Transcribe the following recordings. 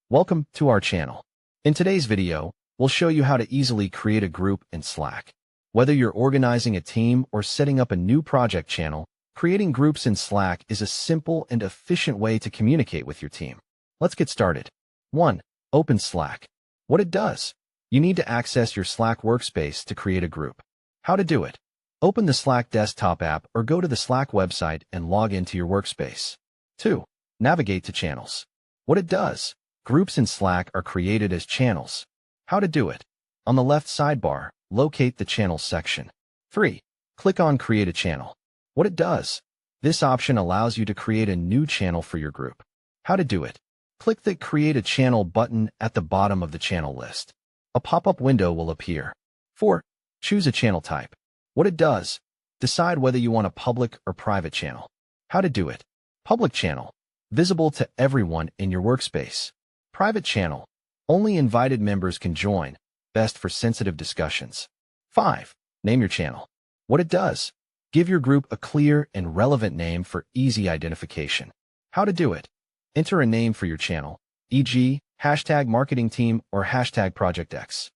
Welcome to our channel. In today's video, we'll show you how to easily create a group in Slack. Whether you're organizing a team or setting up a new project channel, creating groups in Slack is a simple and efficient way to communicate with your team. Let's get started. 1. Open Slack. What it does. You need to access your Slack workspace to create a group. How to do it. Open the Slack desktop app or go to the Slack website and log into your workspace. 2. Navigate to channels. What it does. Groups in Slack are created as channels. How to do it. On the left sidebar, locate the Channels section. 3. Click on Create a Channel. What it does. This option allows you to create a new channel for your group. How to do it. Click the Create a Channel button at the bottom of the channel list. A pop-up window will appear. 4. Choose a channel type. What it does. Decide whether you want a public or private channel. How to do it. Public channel. Visible to everyone in your workspace. Private channel. Only invited members can join. Best for sensitive discussions. 5. Name your channel. What it does. Give your group a clear and relevant name for easy identification. How to do it. Enter a name for your channel, e.g., #marketing-team or #project-X.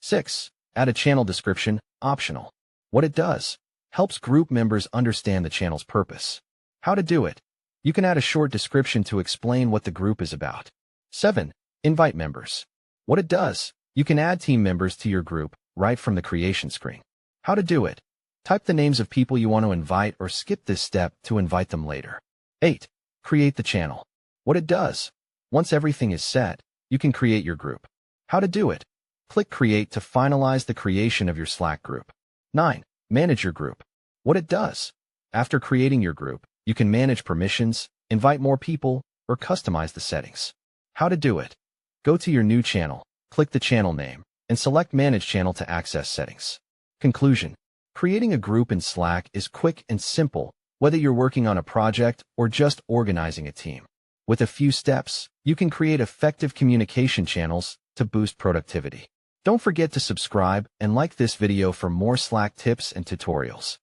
6. Add a channel description, optional. What it does. Helps group members understand the channel's purpose. How to do it. You can add a short description to explain what the group is about. 7. Invite members. What it does. You can add team members to your group right from the creation screen. How to do it. Type the names of people you want to invite or skip this step to invite them later. 8. Create the channel. What it does. Once everything is set, you can create your group. How to do it. Click Create to finalize the creation of your Slack group. 9. Manage your group. What it does. After creating your group, you can manage permissions, invite more people, or customize the settings. How to do it. Go to your new channel, click the channel name, and select Manage Channel to access settings. Conclusion. Creating a group in Slack is quick and simple, whether you're working on a project or just organizing a team. With a few steps, you can create effective communication channels to boost productivity. Don't forget to subscribe and like this video for more Slack tips and tutorials.